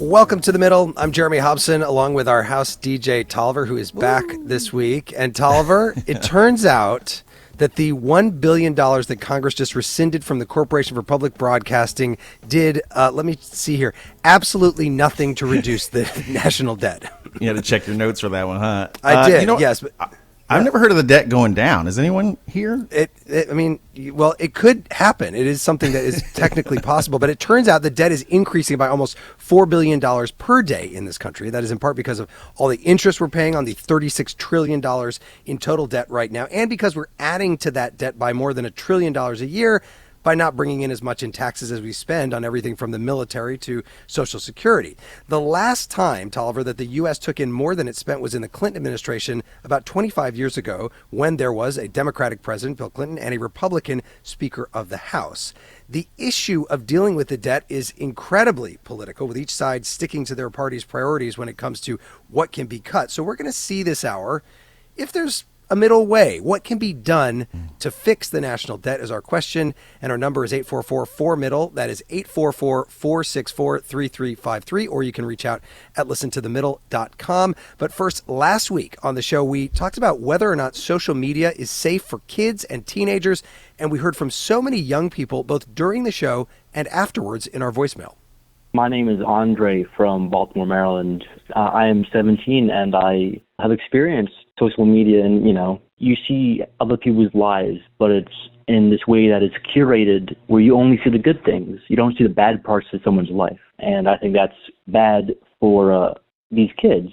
Welcome to The Middle. I'm Jeremy Hobson, along with our house DJ Tolliver, who is back this week. And Tolliver, it turns out that the $1 billion that Congress just rescinded from the Corporation for Public Broadcasting did, let me see here, absolutely nothing to reduce the national debt. You had to check your notes for that one, huh? I did, yes. But I've never heard of the debt going down. Is anyone here? It could happen. It is something that is technically possible, but it turns out the debt is increasing by almost $4 billion per day in this country. That is in part because of all the interest we're paying on the $36 trillion in total debt right now, and because we're adding to that debt by more than $1 trillion a year by not bringing in as much in taxes as we spend on everything from the military to Social Security. The last time, Tolliver, that the U.S. took in more than it spent was in the Clinton administration about 25 years ago, when there was a Democratic president, Bill Clinton, and a Republican Speaker of the House. The issue of dealing with the debt is incredibly political, with each side sticking to their party's priorities when it comes to what can be cut. So we're going to see this hour if there's a middle way. What can be done to fix the national debt is our question, and our number is 844-4MIDDLE. That is 844-464-3353, or you can reach out at listentothemiddle.com. But first, last week on the show, we talked about whether or not social media is safe for kids and teenagers, and we heard from so many young people both during the show and afterwards in our voicemail. My name is Andre from Baltimore, Maryland. I am 17, and I have experienced social media, and, you see other people's lives, but it's in this way that it's curated where you only see the good things. You don't see the bad parts of someone's life. And I think that's bad for these kids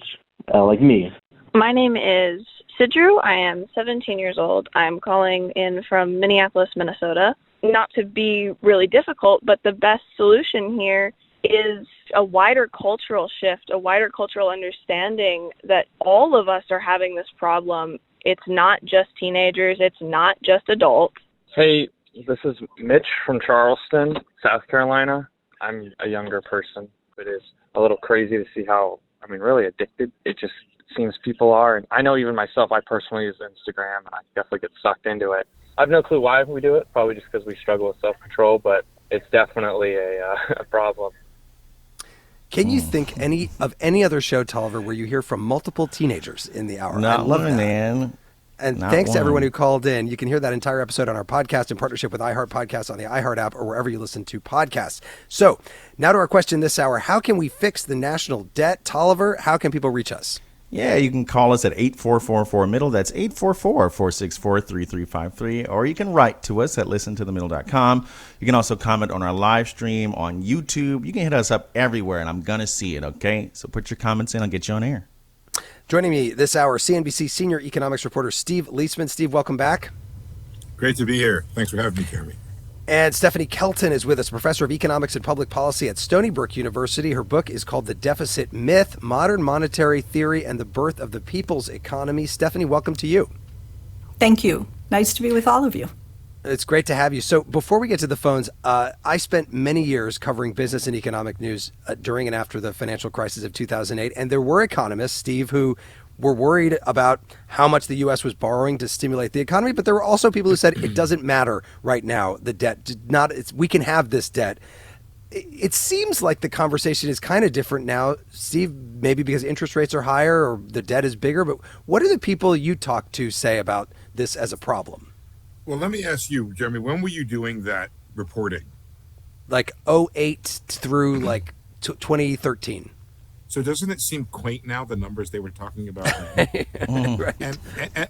like me. My name is Sidru. I am 17 years old. I'm calling in from Minneapolis, Minnesota. Not to be really difficult, but the best solution here is a wider cultural shift, a wider cultural understanding that all of us are having this problem. It's not just teenagers. It's not just adults. Hey, this is Mitch from Charleston, South Carolina. I'm a younger person. It is a little crazy to see how, really addicted it just seems people are. And I know even myself, I personally use Instagram, and I definitely get sucked into it. I have no clue why we do it, probably just because we struggle with self-control, but it's definitely a problem. Can you think any other show, Tolliver, where you hear from multiple teenagers in the hour? Not I love one, that. man. And Not thanks one. to everyone who called in. You can hear that entire episode on our podcast in partnership with iHeart Podcasts on the iHeart app or wherever you listen to podcasts. So now to our question this hour. How can we fix the national debt? Tolliver, how can people reach us? Yeah, you can call us at 844-4MIDDLE. That's 844-464-3353. Or you can write to us at listentothemiddle.com. You can also comment on our live stream on YouTube. You can hit us up everywhere, and I'm going to see it, okay? So put your comments in. I'll get you on air. Joining me this hour, CNBC senior economics reporter Steve Liesman. Steve, welcome back. Great to be here. Thanks for having me, Jeremy. And Stephanie Kelton is with us, professor of economics and public policy at Stony Brook University. Her book is called The Deficit Myth, Modern Monetary Theory and the Birth of the People's Economy. Stephanie, welcome to you. Thank you. Nice to be with all of you. It's great to have you. So before we get to the phones, I spent many years covering business and economic news during and after the financial crisis of 2008. And there were economists, Steve, who were worried about how much the U.S. was borrowing to stimulate the economy. But there were also people who said it doesn't matter right now. The debt did not. We can have this debt. It seems like the conversation is kind of different now, Steve, maybe because interest rates are higher or the debt is bigger. But what do the people you talk to say about this as a problem? Well, let me ask you, Jeremy, when were you doing that reporting? Like 2008 through 2013. So doesn't it seem quaint now, the numbers they were talking about? Right.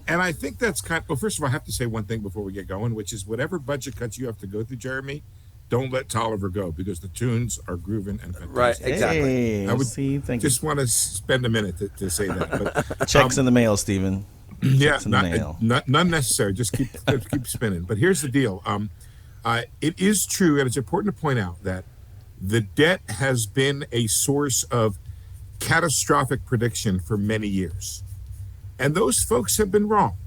And I think that's well, first of all, I have to say one thing before we get going, which is whatever budget cuts you have to go through, Jeremy, don't let Tolliver go, because the tunes are grooving and fantastic. Right, exactly. Hey, I would thank just want to spend a minute to say that. But, Checks in the mail, Stephen. yeah, Checks in the mail. none necessary. Just keep spinning. But here's the deal. It is true, and it's important to point out that the debt has been a source of catastrophic prediction for many years. And those folks have been wrong,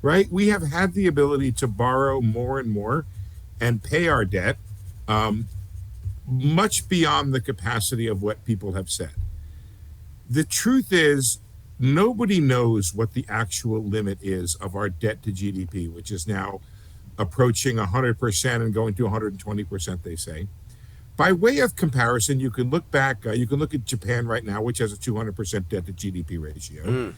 right? We have had the ability to borrow more and more and pay our debt much beyond the capacity of what people have said. The truth is, nobody knows what the actual limit is of our debt to GDP, which is now approaching 100% and going to 120%, they say. By way of comparison, you can look back, you can look at Japan right now, which has a 200% debt to GDP ratio.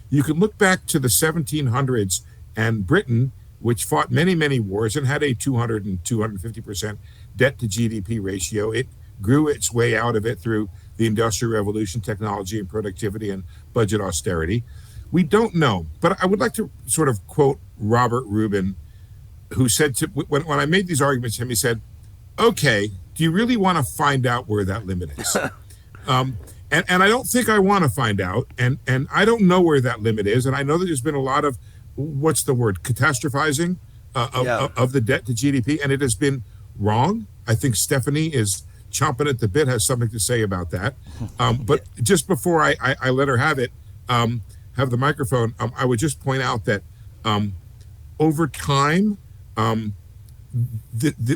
You can look back to the 1700s and Britain, which fought many, many wars and had a 200 and 250% debt to GDP ratio. It grew its way out of it through the Industrial Revolution, technology and productivity and budget austerity. We don't know, but I would like to sort of quote Robert Rubin, who said to, when I made these arguments to him, he said, okay, do you really want to find out where that limit is? And I don't think I want to find out, and I don't know where that limit is, and I know that there's been a lot of, what's the word, catastrophizing of the debt to GDP, and it has been wrong. I think Stephanie is chomping at the bit, has something to say about that. But just before I let her have it, have the microphone, I would just point out that over time,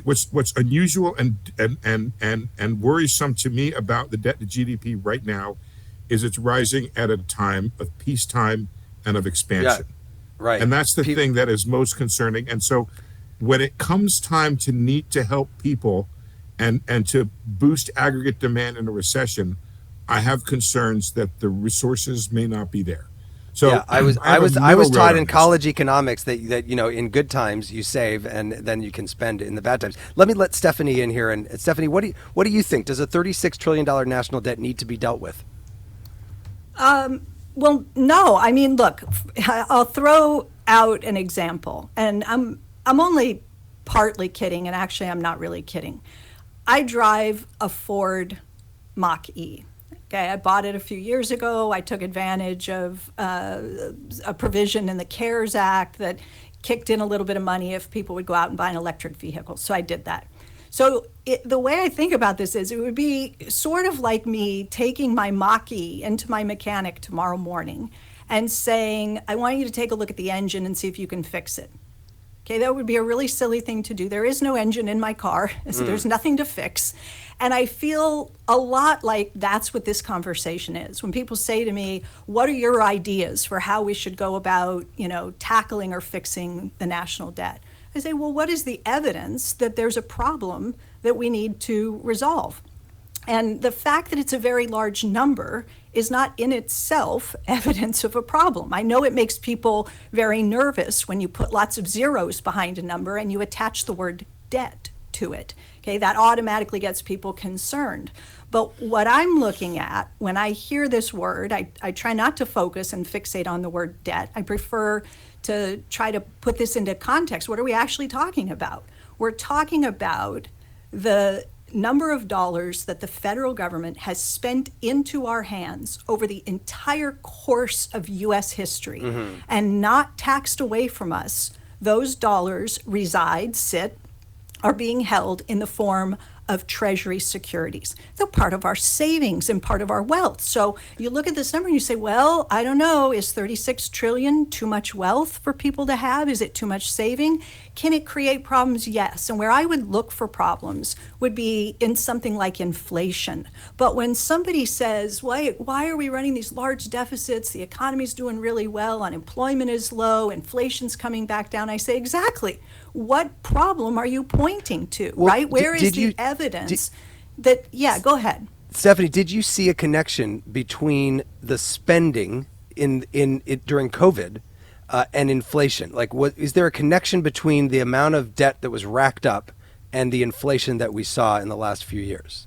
what's unusual and worrisome to me about the debt to GDP right now is it's rising at a time of peacetime and of expansion. Right. And that's the thing that is most concerning. And so when it comes time to need to help people and to boost aggregate demand in a recession, I have concerns that the resources may not be there. So yeah, I was taught in college economics that in good times you save and then you can spend in the bad times. Let Stephanie in here, and Stephanie, what do you think? Does a $36 trillion national debt need to be dealt with? Well, no. I mean, look, I'll throw out an example, and I'm only partly kidding, and actually I'm not really kidding. I drive a Ford Mach-E. Okay, I bought it a few years ago. I took advantage of a provision in the CARES Act that kicked in a little bit of money if people would go out and buy an electric vehicle. So I did that. So the way I think about this is it would be sort of like me taking my Mach-E into my mechanic tomorrow morning and saying, I want you to take a look at the engine and see if you can fix it. Okay, that would be a really silly thing to do. There is no engine in my car, so there's nothing to fix. And I feel a lot like that's what this conversation is. When people say to me, what are your ideas for how we should go about, tackling or fixing the national debt? I say, well, what is the evidence that there's a problem that we need to resolve? And the fact that it's a very large number is not in itself evidence of a problem. I know it makes people very nervous when you put lots of zeros behind a number and you attach the word debt to it. Okay, that automatically gets people concerned. But what I'm looking at when I hear this word, I try not to focus and fixate on the word debt. I prefer to try to put this into context. What are we actually talking about? We're talking about the number of dollars that the federal government has spent into our hands over the entire course of U.S. history and not taxed away from us. Those dollars are being held in the form of Treasury securities. They're part of our savings and part of our wealth. So you look at this number and you say, well, I don't know, is 36 trillion too much wealth for people to have? Is it too much saving? Can it create problems? Yes. And where I would look for problems would be in something like inflation. But when somebody says, why are we running these large deficits? The economy's doing really well, unemployment is low, inflation's coming back down. I say, exactly. What problem are you pointing to, right? Where is the evidence that, go ahead. Stephanie, did you see a connection between the spending in it during COVID and inflation? Like, is there a connection between the amount of debt that was racked up and the inflation that we saw in the last few years?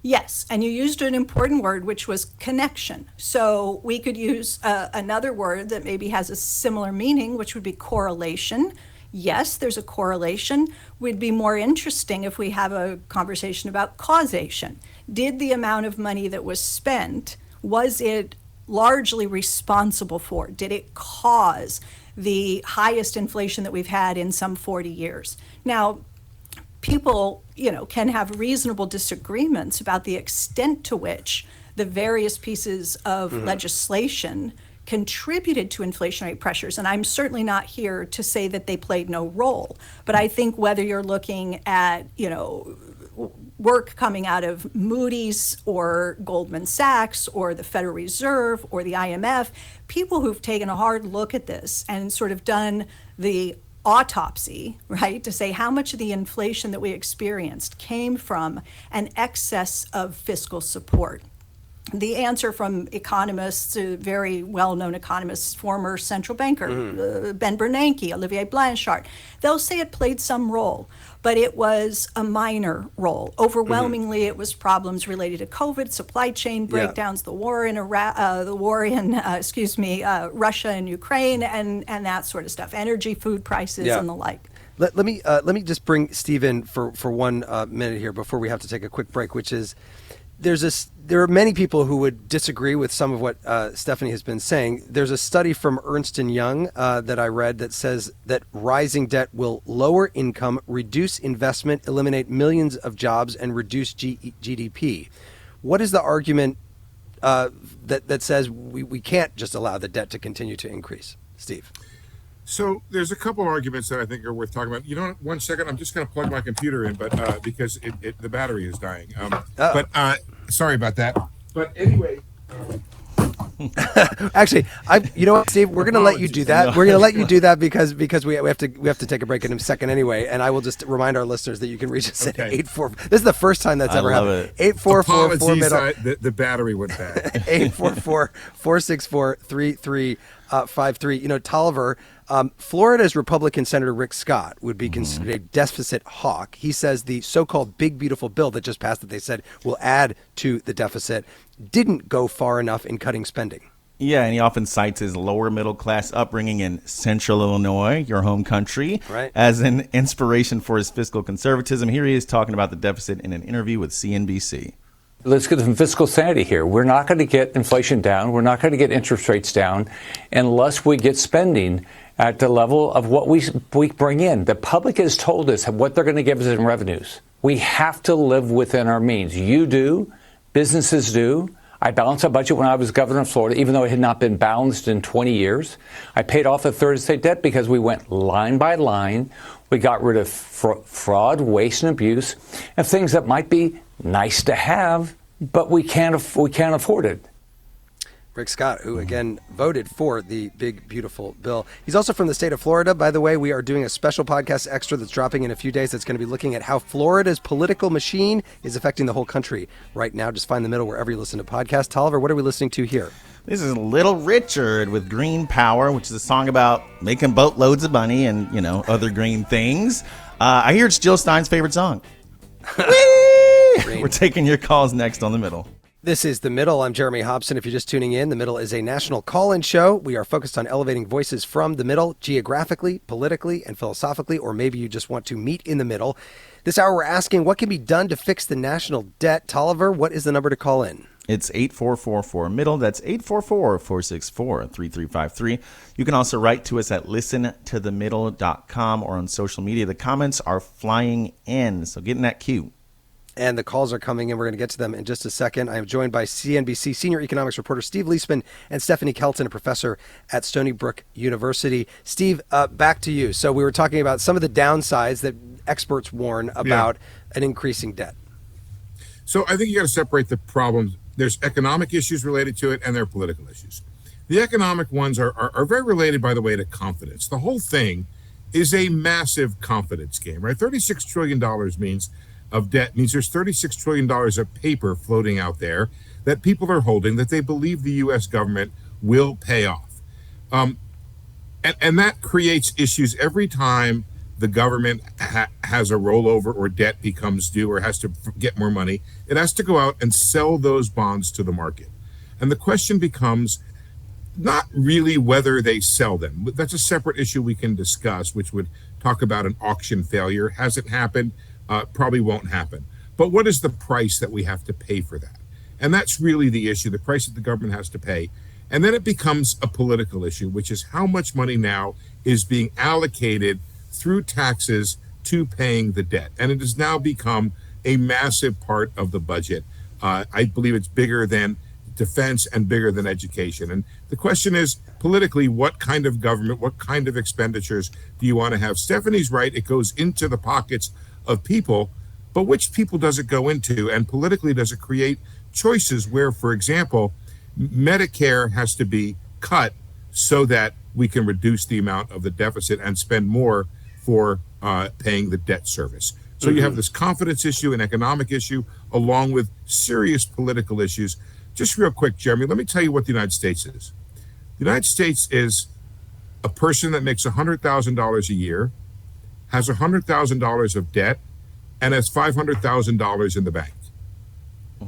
Yes, and you used an important word, which was connection. So we could use another word that maybe has a similar meaning, which would be correlation. Yes, there's a correlation. Would be more interesting if we have a conversation about causation. Did the amount of money that was spent, was it largely responsible for? Did it cause the highest inflation that we've had in some 40 years? Now, people, can have reasonable disagreements about the extent to which the various pieces of legislation contributed to inflationary pressures. And I'm certainly not here to say that they played no role. But I think whether you're looking at, work coming out of Moody's or Goldman Sachs or the Federal Reserve or the IMF, people who've taken a hard look at this and sort of done the autopsy, right, to say how much of the inflation that we experienced came from an excess of fiscal support. The answer from economists, very well-known economists, former central banker, Ben Bernanke, Olivier Blanchard, they'll say it played some role, but it was a minor role. Overwhelmingly, it was problems related to COVID, supply chain breakdowns, the war in Russia and Ukraine, and that sort of stuff, energy, food prices, and the like. Let me just bring Steve in for 1 minute here before we have to take a quick break, which is there are many people who would disagree with some of what Stephanie has been saying. There's a study from Ernst & Young that I read that says that rising debt will lower income, reduce investment, eliminate millions of jobs, and reduce GDP. What is the argument that says we can't just allow the debt to continue to increase? Steve? So there's a couple arguments that I think are worth talking about. You know what? 1 second, I'm just going to plug my computer in, but because the battery is dying. But sorry about that. But anyway. Actually, you know what, Steve? We're going to let you do that. We're going to let you do that because we have to take a break in a second anyway. And I will just remind our listeners that you can reach us at 84. This is the first time that's ever happened. 8444 middle. The battery went bad. 844-464-3353. You know, Tolliver, Florida's Republican Senator Rick Scott would be considered a deficit hawk. He says the so-called big beautiful bill that just passed that they said will add to the deficit didn't go far enough in cutting spending. Yeah, and he often cites his lower middle class upbringing in central Illinois, your home country, as an inspiration for his fiscal conservatism. Here he is talking about the deficit in an interview with CNBC. Let's get some fiscal sanity here. We're not going to get inflation down. We're not going to get interest rates down unless we get spending at the level of what we bring in. The public has told us what they're going to give us in revenues. We have to live within our means. You do. Businesses do. I balanced a budget when I was governor of Florida, even though it had not been balanced in 20 years. I paid off a third of state debt because we went line by line. We got rid of fraud, waste, and abuse, and things that might be nice to have, but we can't afford it. Rick Scott, who again voted for the big, beautiful bill. He's also from the state of Florida. By the way, we are doing a special podcast extra that's dropping in a few days that's going to be looking at how Florida's political machine is affecting the whole country right now. Just find the middle wherever you listen to podcasts. Tolliver, what are we listening to here? This is Little Richard with Green Power, which is a song about making boatloads of money and, you know, other green things. I hear it's Jill Stein's favorite song. We're taking your calls next on The Middle. This is The Middle. I'm Jeremy Hobson. If you're just tuning in, The Middle is a national call-in show. We are focused on elevating voices from the middle, geographically, politically, and philosophically, or maybe you just want to meet in the middle. This hour, we're asking what can be done to fix the national debt. Tolliver, what is the number to call in? It's 844-4-MIDDLE. That's 844-464-3353. You can also write to us at listentothemiddle.com or on social media. The comments are flying in, so get in that queue. And the calls are coming in. We're going to get to them in just a second. I am joined by CNBC senior economics reporter Steve Liesman and Stephanie Kelton, a professor at Stony Brook University. Steve, back to you. So we were talking about some of the downsides that experts warn about an increasing debt. So I think you got to separate the problems. There's economic issues related to it, and there are political issues. The economic ones are very related, by the way, to confidence. The whole thing is a massive confidence game, right? $36 trillion of debt means there's $36 trillion of paper floating out there that people are holding that they believe the U.S. government will pay off. And that creates issues every time the government has a rollover or debt becomes due or has to get more money. It has to go out and sell those bonds to the market. And the question becomes not really whether they sell them. That's a separate issue we can discuss, which would talk about an auction failure. Has it happened? Probably won't happen. But what is the price that we have to pay for that? And that's really the issue, the price that the government has to pay. And then it becomes a political issue, which is how much money now is being allocated through taxes to paying the debt. And it has now become a massive part of the budget. I believe it's bigger than defense and bigger than education. And the question is, politically, what kind of government, what kind of expenditures do you want to have? Stephanie's right, it goes into the pockets of people, but which people does it go into? And politically, does it create choices where, for example, Medicare has to be cut so that we can reduce the amount of the deficit and spend more for paying the debt service. So you have this confidence issue, an economic issue, along with serious political issues. Just real quick, Jeremy, let me tell you what the United States is. The United States is a person that makes $100,000 a year, has $100,000 of debt, and has $500,000 in the bank.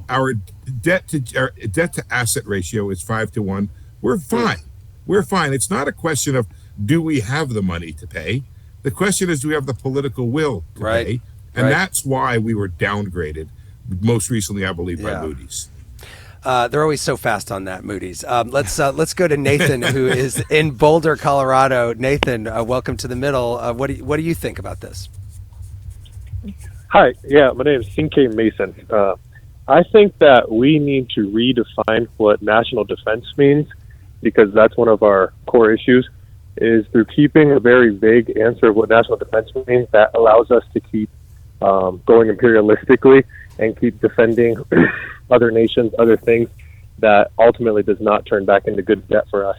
Our debt to asset ratio is 5-1. We're fine. We're fine. It's not a question of do we have the money to pay. The question is, do we have the political will to pay? And that's why we were downgraded, most recently, I believe, by Moody's. They're always so fast on that, Moody's. Let's go to Nathan, who is in Boulder, Colorado. Nathan, welcome to the middle. What do you think about this? Hi, my name is C.K. Mason. I think that we need to redefine what national defense means, because that's one of our core issues, is through keeping a very vague answer of what national defense means that allows us to keep going imperialistically and keep defending other nations, other things that ultimately does not turn back into good debt for us.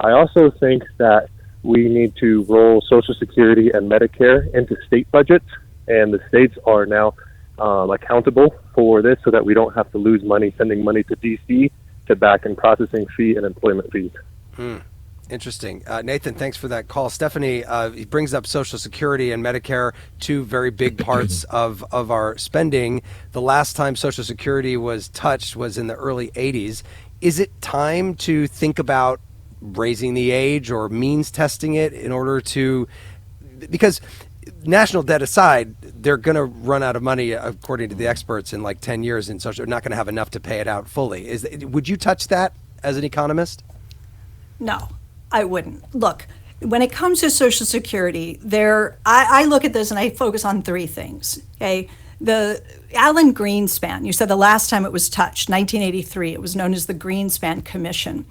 I also think that we need to roll Social Security and Medicare into state budgets, and the states are now accountable for this so that we don't have to lose money sending money to D.C. to back in processing fee and employment fees. Interesting. Nathan, thanks for that call. Stephanie, he brings up Social Security and Medicare, two very big parts of our spending. The last time Social Security was touched was in the early 80s. Is it time to think about raising the age or means testing it in order to, because national debt aside, they're going to run out of money, according to the experts, in like 10 years, and so they're not going to have enough to pay it out fully. Would you touch that as an economist? No, I wouldn't. Look, when it comes to Social Security, I look at this and I focus on three things. Okay, the Alan Greenspan, you said the last time it was touched, 1983, it was known as the Greenspan Commission.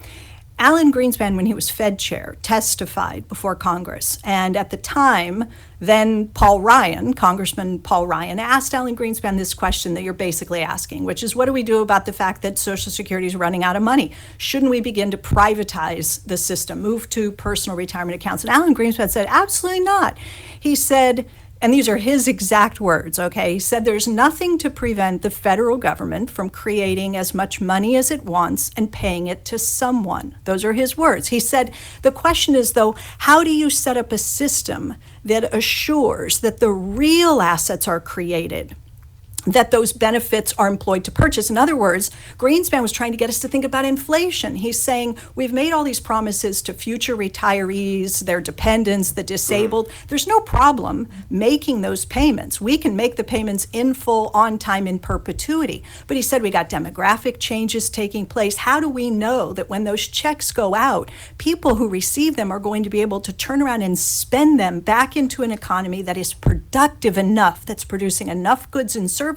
Alan Greenspan, when he was Fed chair, testified before Congress. And at the time, then Congressman Paul Ryan, asked Alan Greenspan this question that you're basically asking, which is, what do we do about the fact that Social Security is running out of money? Shouldn't we begin to privatize the system, move to personal retirement accounts? And Alan Greenspan said, absolutely not. He said, and these are his exact words, okay? He said, there's nothing to prevent the federal government from creating as much money as it wants and paying it to someone. Those are his words. He said, the question is, though, how do you set up a system that assures that the real assets are created, that those benefits are employed to purchase? In other words, Greenspan was trying to get us to think about inflation. He's saying, we've made all these promises to future retirees, their dependents, the disabled. There's no problem making those payments. We can make the payments in full, on time, in perpetuity. But he said, we got demographic changes taking place. How do we know that when those checks go out, people who receive them are going to be able to turn around and spend them back into an economy that is productive enough, that's producing enough goods and services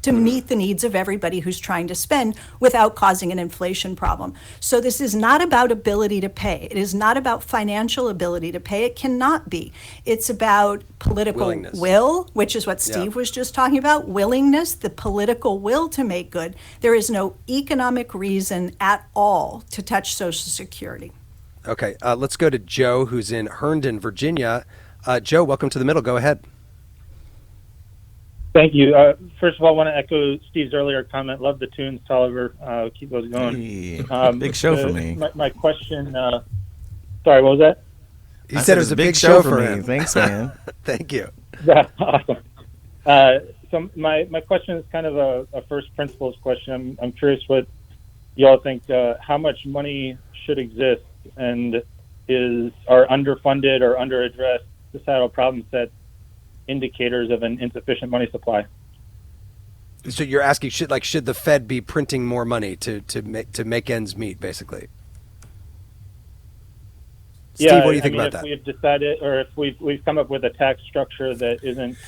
to meet the needs of everybody who's trying to spend without causing an inflation problem? So this is not about ability to pay. It is not about financial ability to pay. It cannot be. It's about political will, which is what Steve was just talking about, willingness, the political will to make good. There is no economic reason at all to touch Social Security. Okay, let's go to Joe, who's in Herndon, Virginia. Joe, welcome to the middle. Go ahead. Thank you. First of all, I want to echo Steve's earlier comment. Love the tunes, Tolliver. Keep those going. Big show for me. My question, sorry, what was that? He said it was a big show for him. Thanks, man. Thank you. Yeah, awesome. So my question is kind of a first principles question. I'm curious what y'all think, how much money should exist and are underfunded or underaddressed societal problem sets indicators of an insufficient money supply? So you're asking, should the Fed be printing more money to make ends meet, basically? Steve, what do you think about that? If we've decided, or if we've come up with a tax structure that isn't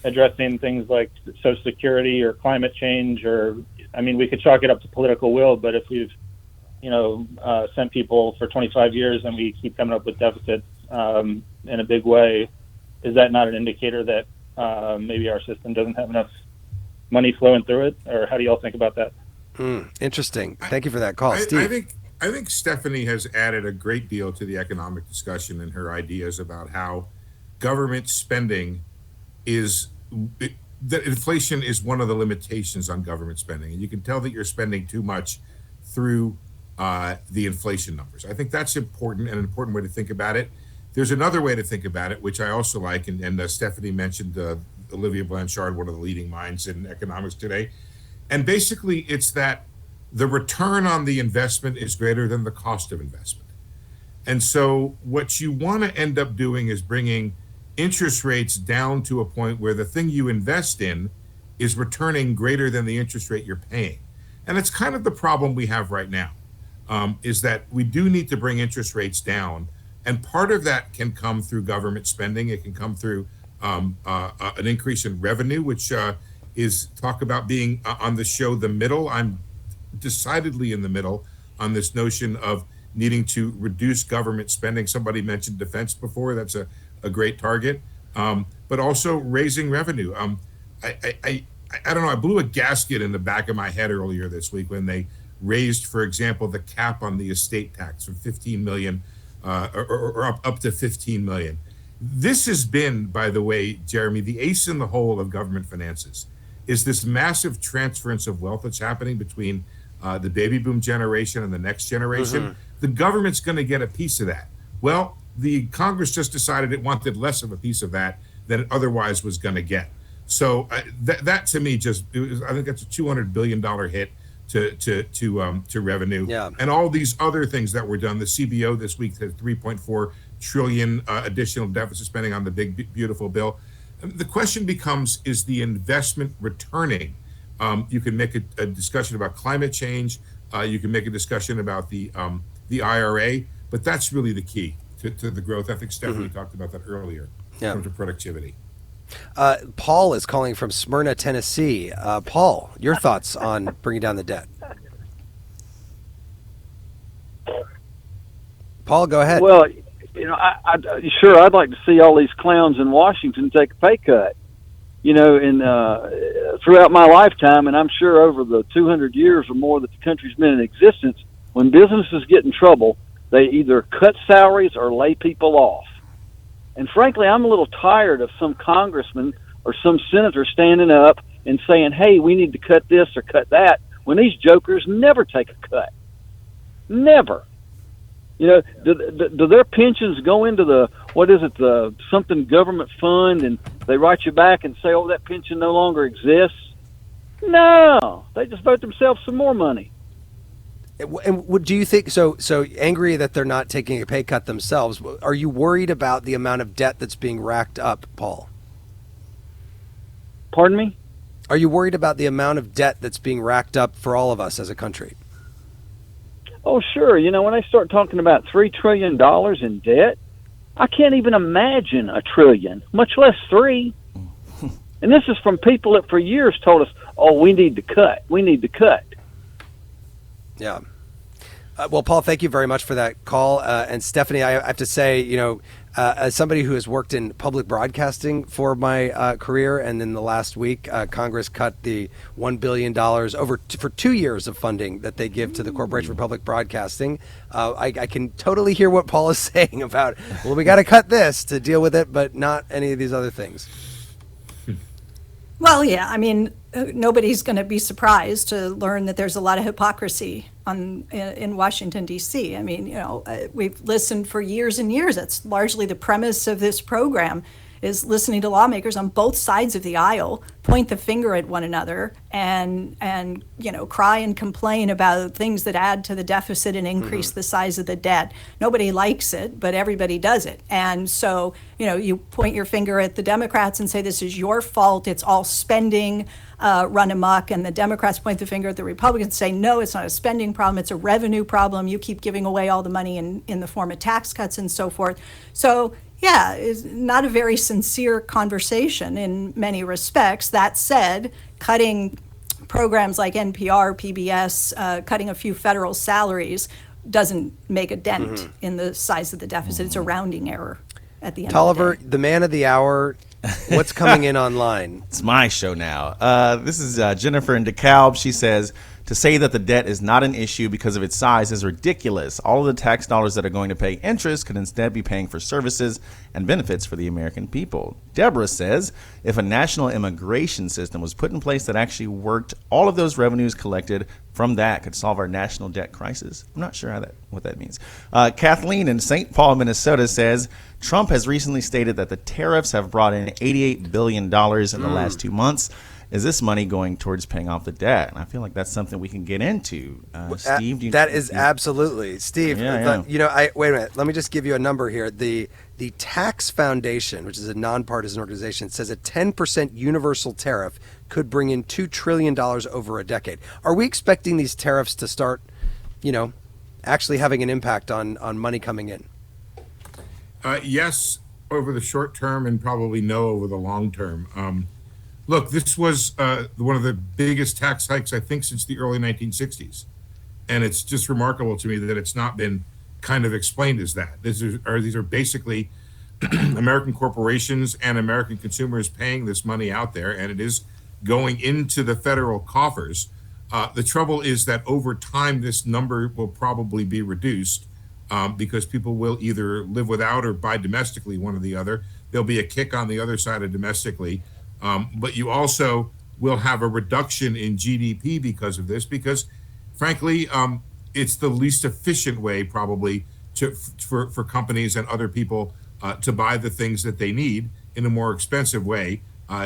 addressing things like Social Security or climate change, we could chalk it up to political will, but if we've sent people for 25 years and we keep coming up with deficits in a big way, is that not an indicator that maybe our system doesn't have enough money flowing through it? Or how do y'all think about that? Interesting. Thank you for that call, Steve. I think Stephanie has added a great deal to the economic discussion in her ideas about how government spending that inflation is one of the limitations on government spending, and you can tell that you're spending too much through the inflation numbers. I think that's important, and an important way to think about it. There's another way to think about it, which I also like, and Stephanie mentioned Olivia Blanchard, one of the leading minds in economics today. And basically, it's that the return on the investment is greater than the cost of investment. And so what you want to end up doing is bringing interest rates down to a point where the thing you invest in is returning greater than the interest rate you're paying. And it's kind of the problem we have right now, is that we do need to bring interest rates down. And part of that can come through government spending. It can come through an increase in revenue, which is talk about being on the show The Middle. I'm decidedly in the middle on this notion of needing to reduce government spending. Somebody mentioned defense before. That's a great target, but also raising revenue. I don't know. I blew a gasket in the back of my head earlier this week when they raised, for example, the cap on the estate tax from 15 million or up to 15 million. This has been, by the way, Jeremy, the ace in the hole of government finances is this massive transference of wealth that's happening between the baby boom generation and the next generation. Mm-hmm. The government's going to get a piece of that. Well, the Congress just decided it wanted less of a piece of that than it otherwise was going to get. So that to me I think that's a $200 billion hit to revenue. Yeah. And all these other things that were done. The CBO this week had 3.4 trillion additional deficit spending on the big beautiful bill. The question becomes: is the investment returning? You can make a discussion about climate change. You can make a discussion about the IRA, but that's really the key to the growth. I think Stephanie talked about that earlier in terms of productivity. Paul is calling from Smyrna, Tennessee. Paul, your thoughts on bringing down the debt? Paul, go ahead. Well, I'd like to see all these clowns in Washington take a pay cut. Throughout my lifetime, and I'm sure over the 200 years or more that the country's been in existence, when businesses get in trouble, they either cut salaries or lay people off. And frankly, I'm a little tired of some congressman or some senator standing up and saying, hey, we need to cut this or cut that, when these jokers never take a cut. Never. Do their pensions go into the something government fund, and they write you back and say, oh, that pension no longer exists? No, they just vote themselves some more money. And what do you think? So angry that they're not taking a pay cut themselves. Are you worried about the amount of debt that's being racked up, Paul? Pardon me? Are you worried about the amount of debt that's being racked up for all of us as a country? Oh, sure. When they start talking about $3 trillion in debt, I can't even imagine $1 trillion, much less 3. And this is from people that for years told us, oh, we need to cut. We need to cut. Yeah. Well, Paul, thank you very much for that call. And Stephanie, I have to say, as somebody who has worked in public broadcasting for my career, and in the last week, Congress cut the $1 billion for 2 years of funding that they give to the Corporation for Public Broadcasting. I can totally hear what Paul is saying about, well, we got to cut this to deal with it, but not any of these other things. Well, yeah, I mean, nobody's going to be surprised to learn that there's a lot of hypocrisy in Washington, D.C. I mean, we've listened for years and years. That's largely the premise of this program, is listening to lawmakers on both sides of the aisle point the finger at one another and cry and complain about things that add to the deficit and increase the size of the debt. Nobody likes it, but everybody does it. And so, you point your finger at the Democrats and say, this is your fault. It's all spending run amok. And the Democrats point the finger at the Republicans and say, no, it's not a spending problem. It's a revenue problem. You keep giving away all the money in the form of tax cuts and so forth. So, yeah, it's not a very sincere conversation in many respects. That said, cutting programs like NPR, PBS, cutting a few federal salaries doesn't make a dent in the size of the deficit. It's a rounding error at the end Tolliver, of the day. the man of the hour, what's coming in online? It's my show now. This is Jennifer in DeKalb. She says, To say that the debt is not an issue because of its size is ridiculous. All of the tax dollars that are going to pay interest could instead be paying for services and benefits for the American people. Deborah says if a national immigration system was put in place that actually worked, all of those revenues collected from that could solve our national debt crisis. I'm not sure what that means. Kathleen in St. Paul, Minnesota says Trump has recently stated that the tariffs have brought in $88 billion in the last 2 months. Is this money going towards paying off the debt? And I feel like that's something we can get into. Steve, that is absolutely, Steve. Yeah. Wait a minute. Let me just give you a number here. The Tax Foundation, which is a nonpartisan organization, says a 10% universal tariff could bring in $2 trillion over a decade. Are we expecting these tariffs to start, actually having an impact on money coming in? Yes, over the short term, and probably no over the long term. Look, this was one of the biggest tax hikes, I think, since the early 1960s. And it's just remarkable to me that it's not been kind of explained as that. These are basically American corporations and American consumers paying this money out there, and it is going into the federal coffers. The trouble is that over time, this number will probably be reduced because people will either live without or buy domestically, one or the other. There'll be a kick on the other side of domestically. But you also will have a reduction in GDP because of this, because frankly, it's the least efficient way probably for companies and other people to buy the things that they need in a more expensive way,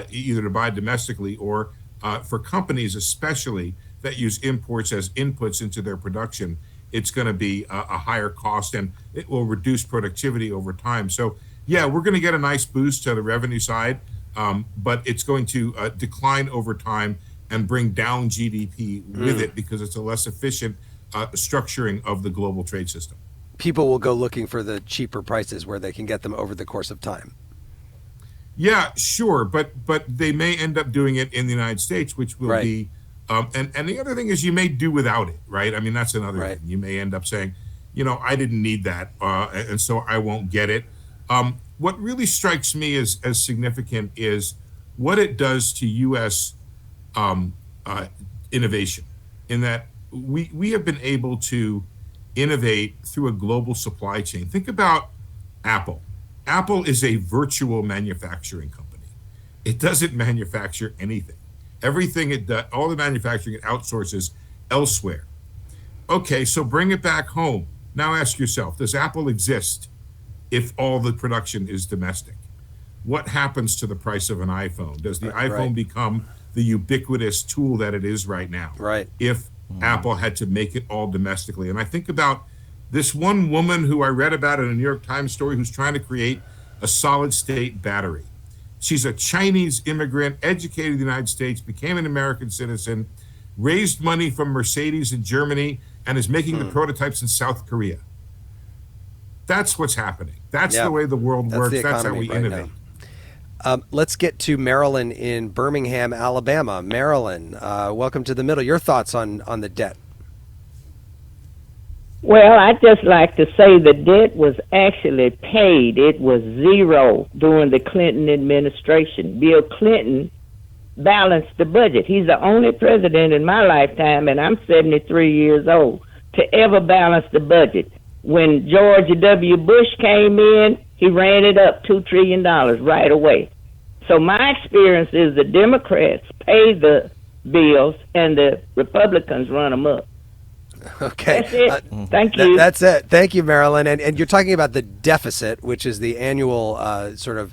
either to buy domestically or for companies especially that use imports as inputs into their production. It's going to be a higher cost, and it will reduce productivity over time. So yeah, we're going to get a nice boost to the revenue side. But it's going to decline over time and bring down GDP with it because it's a less efficient structuring of the global trade system. People will go looking for the cheaper prices where they can get them over the course of time. Yeah, sure, but they may end up doing it in the United States, which will be. And the other thing is you may do without it, right? I mean, that's another thing. You may end up saying, I didn't need that, and so I won't get it. What really strikes me as significant is what it does to U.S. Innovation, in that we have been able to innovate through a global supply chain. Think about Apple. Apple is a virtual manufacturing company. It doesn't manufacture anything. Everything it does, all the manufacturing it outsources elsewhere. Okay, so bring it back home. Now ask yourself, does Apple exist if all the production is domestic? What happens to the price of an iPhone? Does the iPhone become the ubiquitous tool that it is right now? If Apple had to make it all domestically. And I think about this one woman who I read about in a New York Times story who's trying to create a solid state battery. She's a Chinese immigrant, educated in the United States, became an American citizen, raised money from Mercedes in Germany, and is making the prototypes in South Korea. That's what's happening. That's the way the world works. That's how we innovate. Let's get to Marilyn in Birmingham, Alabama. Marilyn, welcome to The Middle. Your thoughts on the debt? Well, I'd just like to say the debt was actually paid. It was zero during the Clinton administration. Bill Clinton balanced the budget. He's the only president in my lifetime, and I'm 73 years old, to ever balance the budget. When George W. Bush came in, he ran it up $2 trillion right away. So my experience is the Democrats pay the bills and the Republicans run them up. Okay. That's it. Thank you. That's it. Thank you, Marilyn. And you're talking about the deficit, which is the annual sort of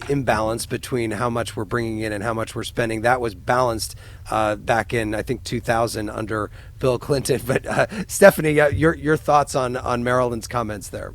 imbalance between how much we're bringing in and how much we're spending. That was balanced back in, I think, 2000 under Bill Clinton. But Stephanie, your thoughts on Marilyn's comments there?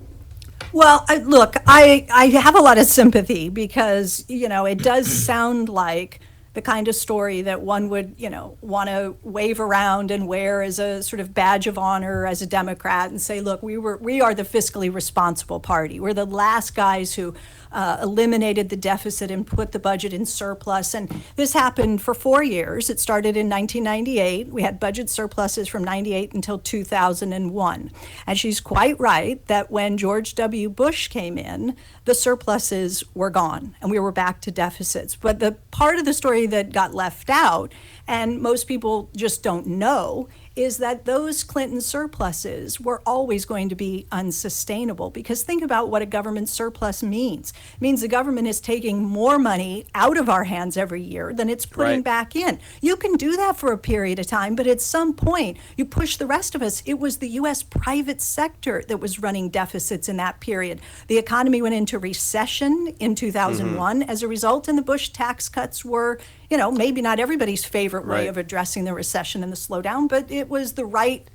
Well, look, I have a lot of sympathy because, it does sound like the kind of story that one would, want to wave around and wear as a sort of badge of honor as a Democrat and say, look, we are the fiscally responsible party. We're the last guys who eliminated the deficit and put the budget in surplus. And this happened for 4 years. It started in 1998. We had budget surpluses from 98 until 2001. And she's quite right that when George W. Bush came in, the surpluses were gone and we were back to deficits. But the part of the story that got left out, and most people just don't know, is that those Clinton surpluses were always going to be unsustainable. Because think about what a government surplus means. It means the government is taking more money out of our hands every year than it's putting back in. You can do that for a period of time, but at some point you push the rest of us. It was the U.S. private sector that was running deficits in that period. The economy went into recession in 2001 as a result, and the Bush tax cuts were, you know, maybe not everybody's favorite way of addressing the recession and the slowdown, but it was the right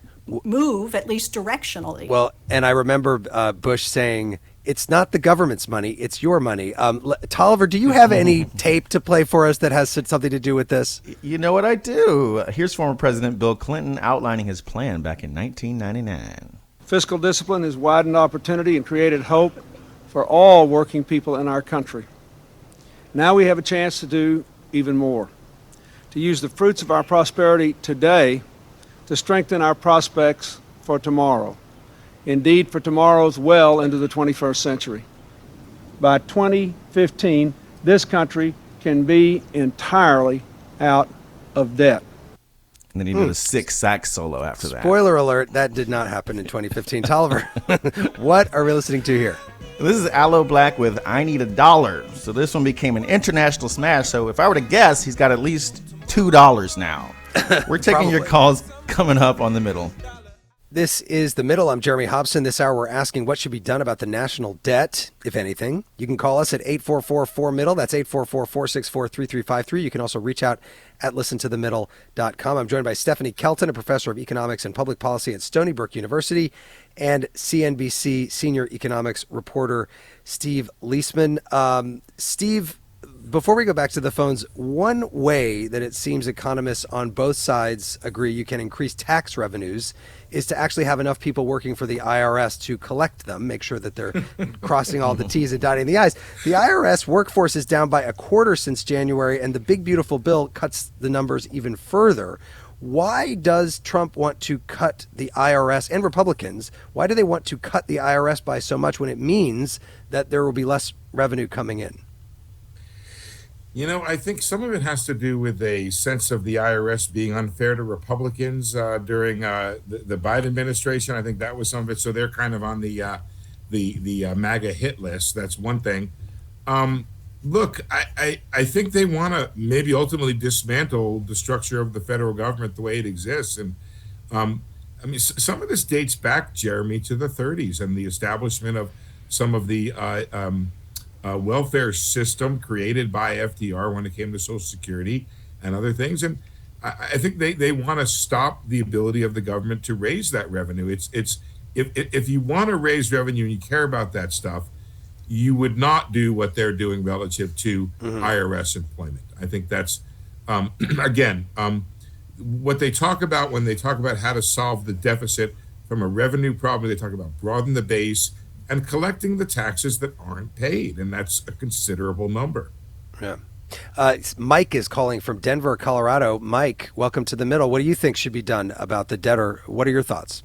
move, at least directionally. Well, and I remember Bush saying, it's not the government's money, it's your money. Tolliver, do you have any tape to play for us that has something to do with this? You know what I do. Here's former President Bill Clinton outlining his plan back in 1999. Fiscal discipline has widened opportunity and created hope for all working people in our country. Now we have a chance to do even more, to use the fruits of our prosperity today to strengthen our prospects for tomorrow. Indeed, for tomorrow's well into the 21st century. By 2015, this country can be entirely out of debt. And then he did a sick sax solo after that. Spoiler alert, that did not happen in 2015. Tolliver, what are we listening to here? This is Aloe Black with I Need $1. So this one became an international smash. So if I were to guess, he's got at least $2 now. We're taking your calls coming up on The Middle. This is The Middle. I'm Jeremy Hobson. This hour we're asking what should be done about the national debt, if anything. You can call us at 844-4MIDDLE. That's 844-464-3353. You can also reach out at listentothemiddle.com. I'm joined by Stephanie Kelton, a professor of economics and public policy at Stony Brook University, and CNBC senior economics reporter Steve Liesman. Steve, before we go back to the phones, one way that it seems economists on both sides agree you can increase tax revenues is to actually have enough people working for the IRS to collect them, make sure that they're crossing all the T's and dotting the I's. The IRS workforce is down by a quarter since January, and the big, beautiful bill cuts the numbers even further. Why does Trump want to cut the IRS, and Republicans, why do they want to cut the IRS by so much when it means that there will be less revenue coming in? You know, I think some of it has to do with a sense of the IRS being unfair to Republicans during the Biden administration. I think that was some of it. So they're kind of on the MAGA hit list. That's one thing. Look, I think they want to maybe ultimately dismantle the structure of the federal government the way it exists. And I mean, some of this dates back, Jeremy, to the 30s and the establishment of some of the welfare system created by FDR when it came to Social Security and other things. And I think they want to stop the ability of the government to raise that revenue. If you want to raise revenue and you care about that stuff, you would not do what they're doing relative to IRS employment. I think that's, what they talk about when they talk about how to solve the deficit from a revenue problem, they talk about broaden the base and collecting the taxes that aren't paid, and that's a considerable number. Yeah. Mike is calling from Denver, Colorado. Mike, welcome to The Middle. What do you think should be done about the debtor? What are your thoughts?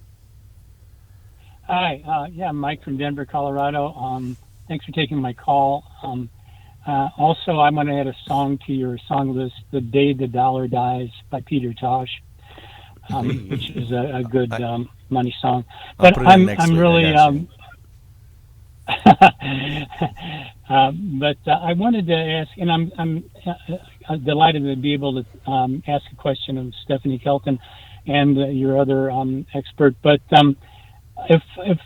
Hi, Mike from Denver, Colorado. Thanks for taking my call. Also, I'm going to add a song to your song list, "The Day the Dollar Dies" by Peter Tosh, which is a good money song. But I'm really... but I wanted to ask, and I'm delighted to be able to ask a question of Stephanie Kelton and your other expert. But if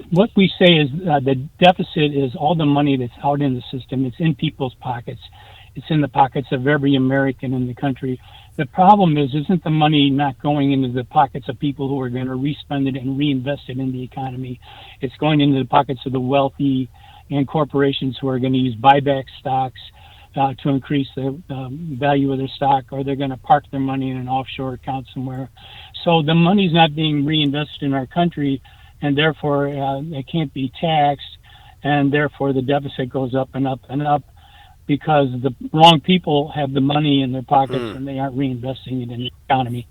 what we say is the deficit is all the money that's out in the system, it's in people's pockets, it's in the pockets of every American in the country. The problem isn't the money not going into the pockets of people who are going to respend it and reinvest it in the economy. It's going into the pockets of the wealthy and corporations who are going to use buyback stocks to increase the value of their stock, or they're going to park their money in an offshore account somewhere. So the money's not being reinvested in our country, and therefore it can't be taxed. and therefore the deficit goes up and up and up because the wrong people have the money in their pockets and they aren't reinvesting it in the economy.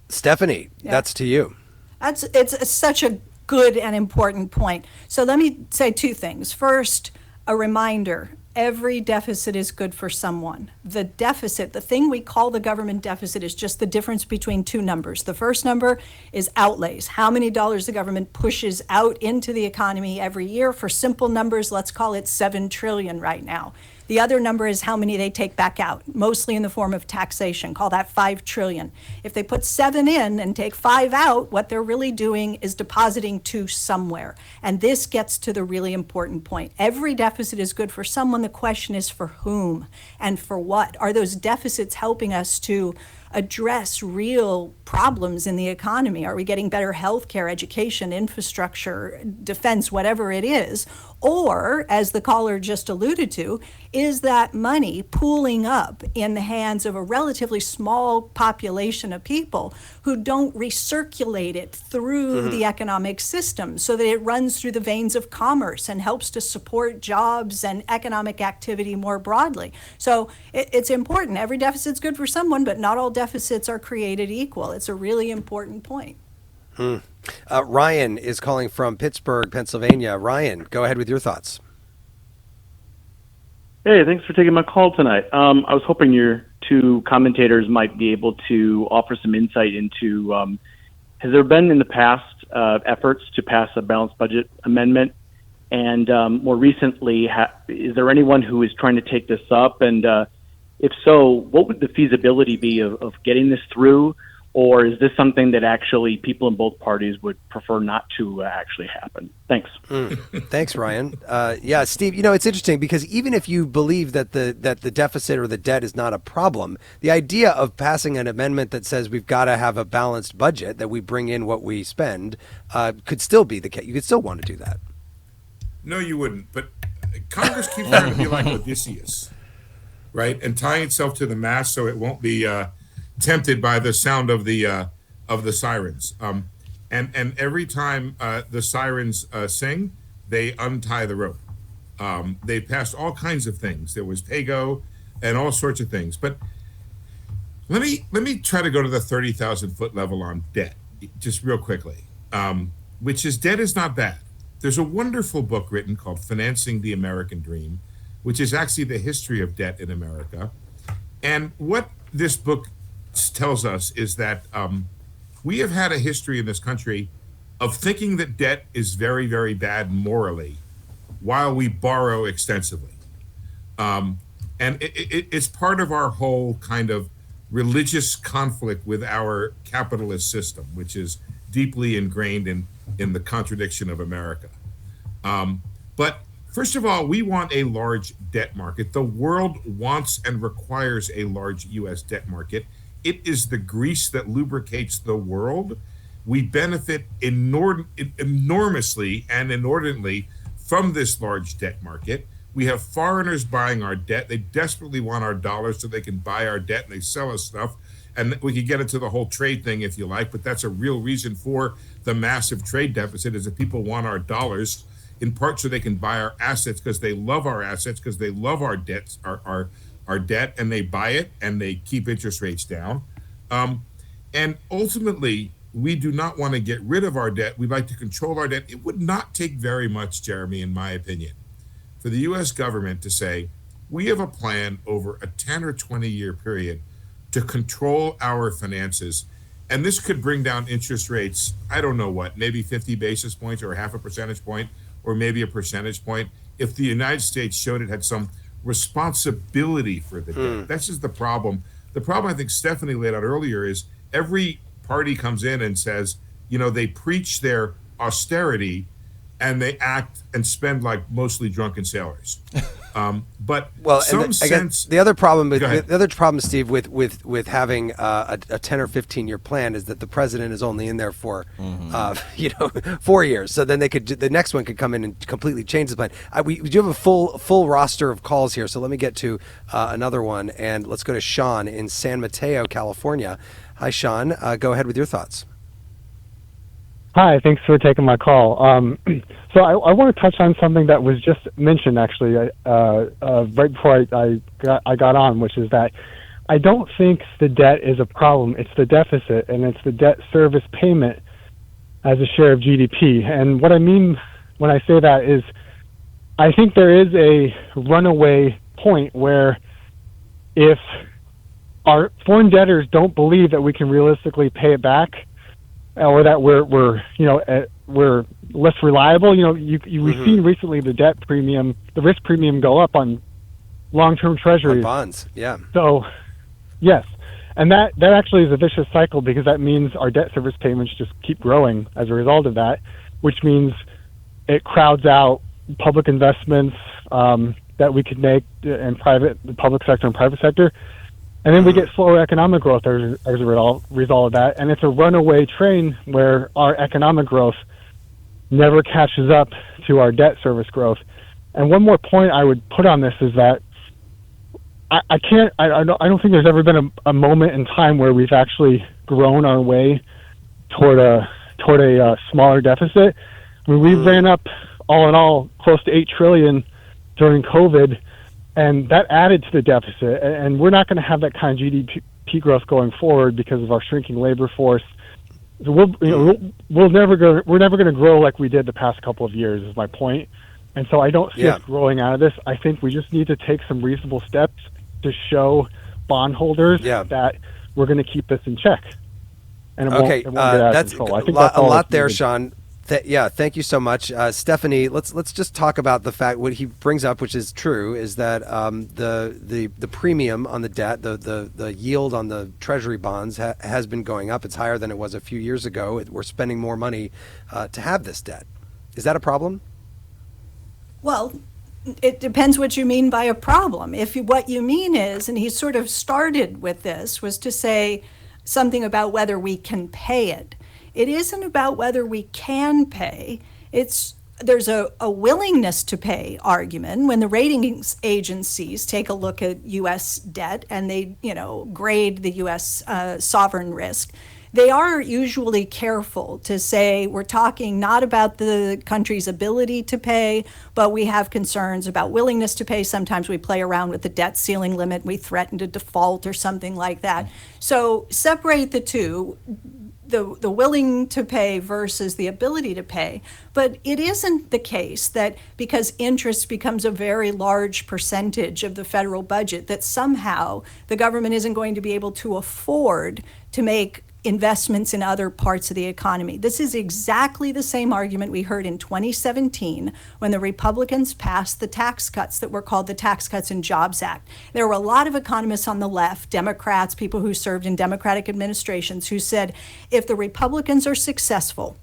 Stephanie, that's to you. It's such a good and important point. So let me say two things. First, a reminder. Every deficit is good for someone. The deficit, the thing we call the government deficit, is just the difference between two numbers. The first number is outlays, how many dollars the government pushes out into the economy every year. For simple numbers, let's call it 7 trillion right now. The other number is how many they take back out, mostly in the form of taxation. Call that 5 trillion. If they put 7 in and take 5 out, what they're really doing is depositing to somewhere. And this gets to the really important point. Every deficit is good for someone. The question is for whom and for what? Are those deficits helping us to address real problems in the economy? Are we getting better health care, education, infrastructure, defense, whatever it is? Or, as the caller just alluded to, is that money pooling up in the hands of a relatively small population of people who don't recirculate it through the economic system so that it runs through the veins of commerce and helps to support jobs and economic activity more broadly? So it's important. Every deficit's good for someone, but not all deficits are created equal. It's a really important point. Ryan is calling from Pittsburgh, Pennsylvania. Ryan, go ahead with your thoughts. Hey, thanks for taking my call tonight. I was hoping your two commentators might be able to offer some insight into, has there been in the past efforts to pass a balanced budget amendment? And more recently, is there anyone who is trying to take this up? And if so, what would the feasibility be of getting this through? Or is this something that actually people in both parties would prefer not to actually happen? Thanks. Thanks, Ryan. Yeah, Steve, it's interesting because even if you believe that the deficit or the debt is not a problem, the idea of passing an amendment that says we've got to have a balanced budget, that we bring in what we spend, could still be the case. You could still want to do that. No, you wouldn't. But Congress keeps trying to be like Odysseus, right? And tying itself to the mast so it won't be tempted by the sound of the sirens. And every time the sirens sing, they untie the rope. They passed all kinds of things. There was pay-go and all sorts of things. But let me try to go to the 30,000-foot level on debt, just real quickly, which is debt is not bad. There's a wonderful book written called Financing the American Dream, which is actually the history of debt in America. And what this book tells us is that we have had a history in this country of thinking that debt is very, very bad morally while we borrow extensively. And it's part of our whole kind of religious conflict with our capitalist system, which is deeply ingrained in the contradiction of America. But first of all, we want a large debt market. The world wants and requires a large U.S. debt market. It is the grease that lubricates the world. We benefit enormously and inordinately from this large debt market. We have foreigners buying our debt. They desperately want our dollars so they can buy our debt and they sell us stuff. And we could get into the whole trade thing if you like, but that's a real reason for the massive trade deficit is that people want our dollars in part so they can buy our assets because they love our assets, because they love our debts, our debt, and they buy it and they keep interest rates down. And ultimately, we do not want to get rid of our debt. We'd like to control our debt. It would not take very much, Jeremy, in my opinion, for the U.S. government to say, we have a plan over a 10 or 20 year period to control our finances. And this could bring down interest rates, I don't know what, maybe 50 basis points or half a percentage point, or maybe a percentage point, if the United States showed it had some responsibility for the debt. That's just the problem. The problem I think Stephanie laid out earlier is every party comes in and says, they preach their austerity and they act and spend like mostly drunken sailors. But the other problem, Steve, with having a 10 or 15 year plan is that the president is only in there for 4 years. So then the next one could come in and completely change the plan. We do have a full roster of calls here. So let me get to another one, and let's go to Sean in San Mateo, California. Hi, Sean. Go ahead with your thoughts. Hi, thanks for taking my call. So I want to touch on something that was just mentioned, actually, right before I got on, which is that I don't think the debt is a problem. It's the deficit, and it's the debt service payment as a share of GDP. And what I mean when I say that is I think there is a runaway point where if our foreign debtors don't believe that we can realistically pay it back, or that we're less reliable. We've seen recently the risk premium go up on long-term treasuries. On bonds, yeah. So, yes, and that actually is a vicious cycle, because that means our debt service payments just keep growing as a result of that, which means it crowds out public investments that we could make in the public sector and private sector. And then we get slower economic growth as a result of that. And it's a runaway train where our economic growth never catches up to our debt service growth. And one more point I would put on this is that I don't think there's ever been a moment in time where we've actually grown our way toward a smaller deficit. I mean, we ran up all in all close to $8 trillion during COVID. And that added to the deficit, and we're not going to have that kind of GDP growth going forward because of our shrinking labor force. So we're never going to grow like we did the past couple of years, is my point. And so I don't see us growing out of this. I think we just need to take some reasonable steps to show bondholders that we're going to keep this in check. And it won't get out of control. I think that's a lot there, Sean. Thank you so much, Stephanie. Let's just talk about the fact what he brings up, which is true, is that the premium on the debt, the yield on the Treasury bonds has been going up. It's higher than it was a few years ago. We're spending more money to have this debt. Is that a problem? Well, it depends what you mean by a problem. What you mean is, and he sort of started with this, was to say something about whether we can pay it. It isn't about whether we can pay. There's a willingness to pay argument when the ratings agencies take a look at U.S. debt and they, grade the U.S. Sovereign risk. They are usually careful to say we're talking not about the country's ability to pay, but we have concerns about willingness to pay. Sometimes we play around with the debt ceiling limit. We threaten to default or something like that. So separate the two. The willing to pay versus the ability to pay. But it isn't the case that because interest becomes a very large percentage of the federal budget, that somehow the government isn't going to be able to afford to make investments in other parts of the economy. This is exactly the same argument we heard in 2017 when the Republicans passed the tax cuts that were called the Tax Cuts and Jobs Act. There were a lot of economists on the left, Democrats, people who served in Democratic administrations, who said if the Republicans are successful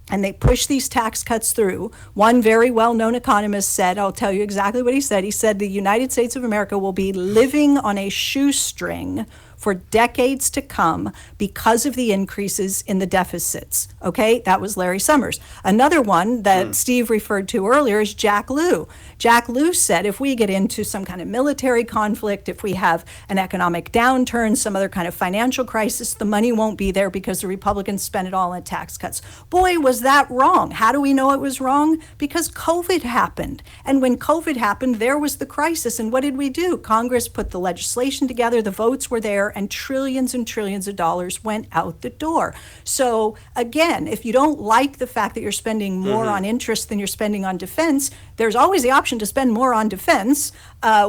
and they push these tax cuts through, one very well-known economist said, I'll tell you exactly what he said, the United States of America will be living on a shoestring for decades to come because of the increases in the deficits. Okay, that was Larry Summers. Another one that Steve referred to earlier is Jack Lew. Jack Lew said if we get into some kind of military conflict, if we have an economic downturn, some other kind of financial crisis, the money won't be there because the Republicans spent it all on tax cuts. Boy, was that wrong. How do we know it was wrong? Because COVID happened. And when COVID happened, there was the crisis. And what did we do? Congress put the legislation together, the votes were there, and trillions of dollars went out the door. So again, if you don't like the fact that you're spending more on interest than you're spending on defense, there's always the option to spend more on defense.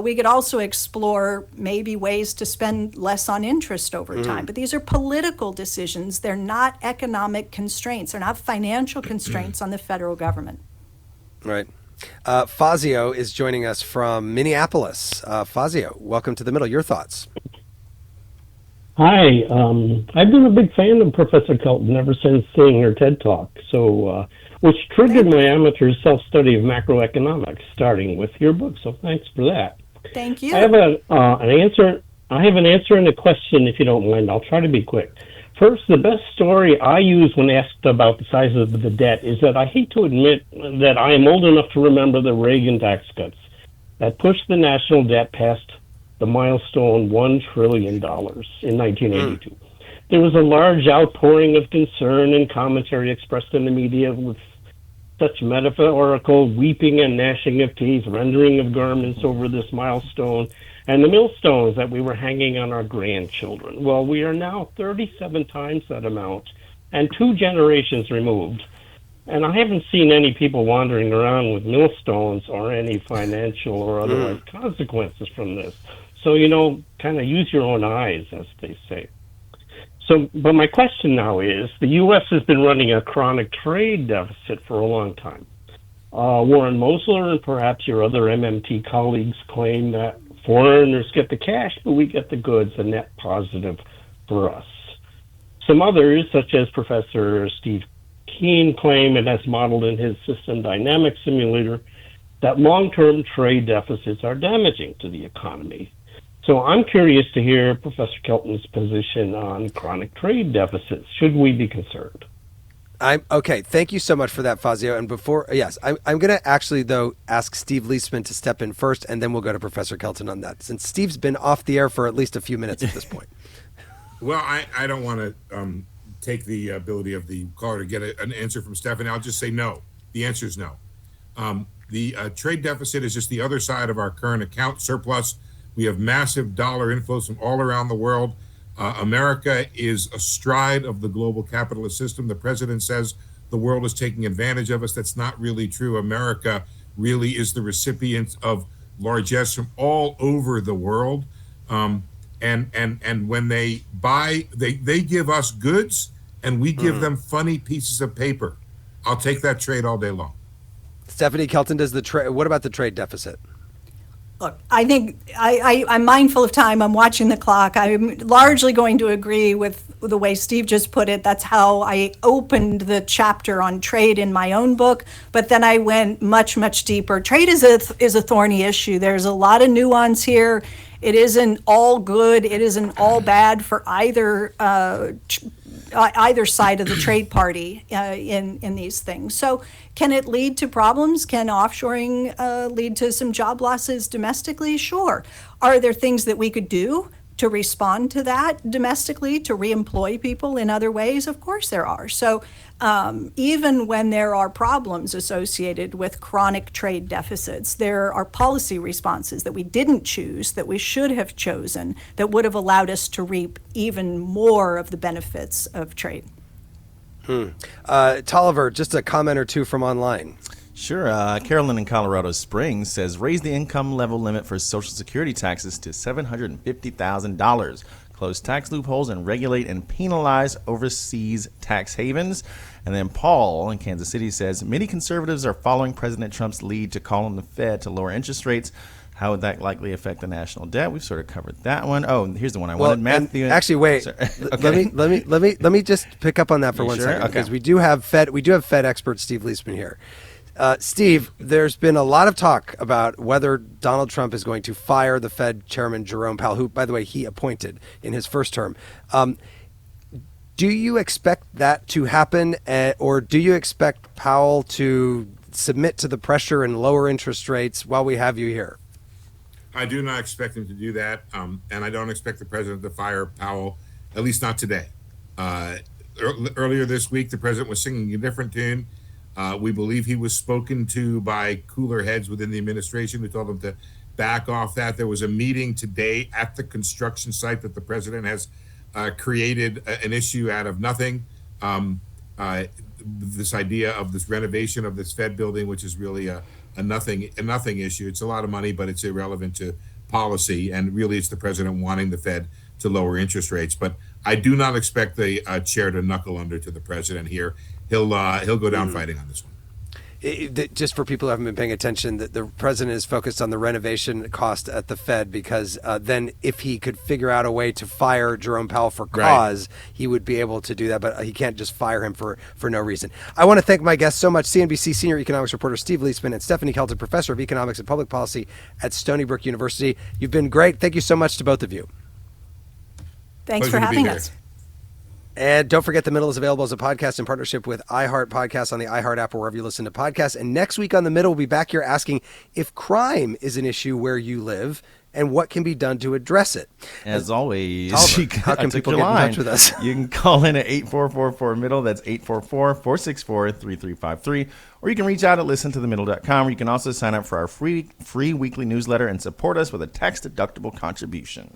We could also explore maybe ways to spend less on interest over time. But these are political decisions. They're not economic constraints. They're not financial constraints on the federal government. Right. Fazio is joining us from Minneapolis. Fazio, welcome to The Middle. Your thoughts? Hi, I've been a big fan of Professor Kelton ever since seeing her TED Talk, which triggered my amateur self-study of macroeconomics, starting with your book. So thanks for that. Thank you. I have an answer. I have an answer and a question, if you don't mind. I'll try to be quick. First, the best story I use when asked about the size of the debt is that I hate to admit that I am old enough to remember the Reagan tax cuts that pushed the national debt past the milestone $1 trillion in 1982. There was a large outpouring of concern and commentary expressed in the media with such metaphorical weeping and gnashing of teeth, rendering of garments over this milestone, and the millstones that we were hanging on our grandchildren. Well, we are now 37 times that amount and 2 generations removed. And I haven't seen any people wandering around with millstones or any financial or otherwise consequences from this. So, kind of use your own eyes, as they say. So, but my question now is, the U.S. has been running a chronic trade deficit for a long time. Warren Mosler and perhaps your other MMT colleagues claim that foreigners get the cash, but we get the goods, a net positive for us. Some others, such as Professor Steve Keen, claim, and as modeled in his system dynamics simulator, that long-term trade deficits are damaging to the economy. So I'm curious to hear Professor Kelton's position on chronic trade deficits. Should we be concerned? Okay. Thank you so much for that, Fazio. And I'm going to actually, though, ask Steve Liesman to step in first, and then we'll go to Professor Kelton on that, since Steve's been off the air for at least a few minutes at this point. Well, I don't want to take the ability of the caller to get an answer from Stephanie. I'll just say no. The answer is no. The trade deficit is just the other side of our current account surplus. We have massive dollar inflows from all around the world. America is astride of the global capitalist system. The president says the world is taking advantage of us. That's not really true. America really is the recipient of largesse from all over the world. And when they buy, they give us goods and we give them funny pieces of paper. I'll take that trade all day long. Stephanie Kelton, what about the trade deficit? Look, I think I'm mindful of time. I'm watching the clock. I'm largely going to agree with the way Steve just put it. That's how I opened the chapter on trade in my own book. But then I went much, much deeper. Trade is a thorny issue. There's a lot of nuance here. It isn't all good. It isn't all bad for either side of the trade party in these things. So can it lead to problems? Can offshoring lead to some job losses domestically? Sure. Are there things that we could do to respond to that domestically, to reemploy people in other ways? Of course there are. So even when there are problems associated with chronic trade deficits, there are policy responses that we didn't choose, that we should have chosen, that would have allowed us to reap even more of the benefits of trade. Tolliver, just a comment or two from online. Sure. Carolyn in Colorado Springs says, raise the income level limit for Social Security taxes to $750,000. Close tax loopholes and regulate and penalize overseas tax havens. And then Paul in Kansas City says, many conservatives are following President Trump's lead to call on the Fed to lower interest rates. How would that likely affect the national debt? We've sort of covered that one. Oh, here's the one I wanted. Matthew. Actually, wait. Okay. Let me just pick up on that for one second, because we do have Fed expert Steve Liesman here. Steve, there's been a lot of talk about whether Donald Trump is going to fire the Fed chairman, Jerome Powell, who, by the way, he appointed in his first term. Do you expect that to happen, or do you expect Powell to submit to the pressure and lower interest rates while we have you here? I do not expect him to do that, and I don't expect the president to fire Powell, at least not today. Earlier this week, the president was singing a different tune. We believe he was spoken to by cooler heads within the administration who told him to back off that. There was a meeting today at the construction site that the president has created an issue out of nothing. This idea of this renovation of this Fed building, which is really a nothing issue. It's a lot of money, but it's irrelevant to policy. And really, it's the president wanting the Fed to lower interest rates. But I do not expect the chair to knuckle under to the president here. He'll go down fighting on this one. Just for people who haven't been paying attention, that the president is focused on the renovation cost at the Fed, because then if he could figure out a way to fire Jerome Powell for cause, he would be able to do that, but he can't just fire him for no reason. I want to thank my guests so much, CNBC senior economics reporter Steve Liesman and Stephanie Kelton, professor of economics and public policy at Stony Brook University. You've been great. Thank you so much to both of you. Thanks for having us. And don't forget, The Middle is available as a podcast in partnership with iHeart Podcasts on the iHeart app or wherever you listen to podcasts. And next week on The Middle, we'll be back here asking if crime is an issue where you live and what can be done to address it. As always, Tolliver, how can people get in touch with us? You can call in at 8444-MIDDLE. That's 844-464-3353. Or you can reach out at listentothemiddle.com, where you can also sign up for our free weekly newsletter and support us with a tax-deductible contribution.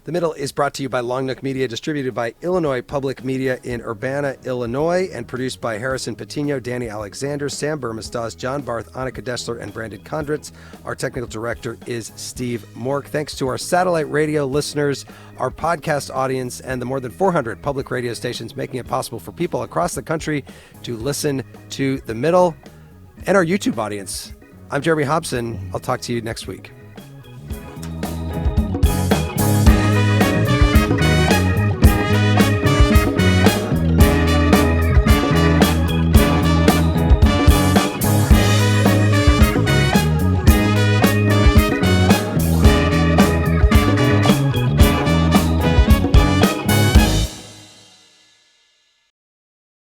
The Middle is brought to you by Long Nook Media, distributed by Illinois Public Media in Urbana, Illinois, and produced by Harrison Patino, Danny Alexander, Sam Burmistaz, John Barth, Annika Dessler, and Brandon Kondritz. Our technical director is Steve Mork. Thanks to our satellite radio listeners, our podcast audience, and the more than 400 public radio stations making it possible for people across the country to listen to The Middle, and our YouTube audience. I'm Jeremy Hobson. I'll talk to you next week.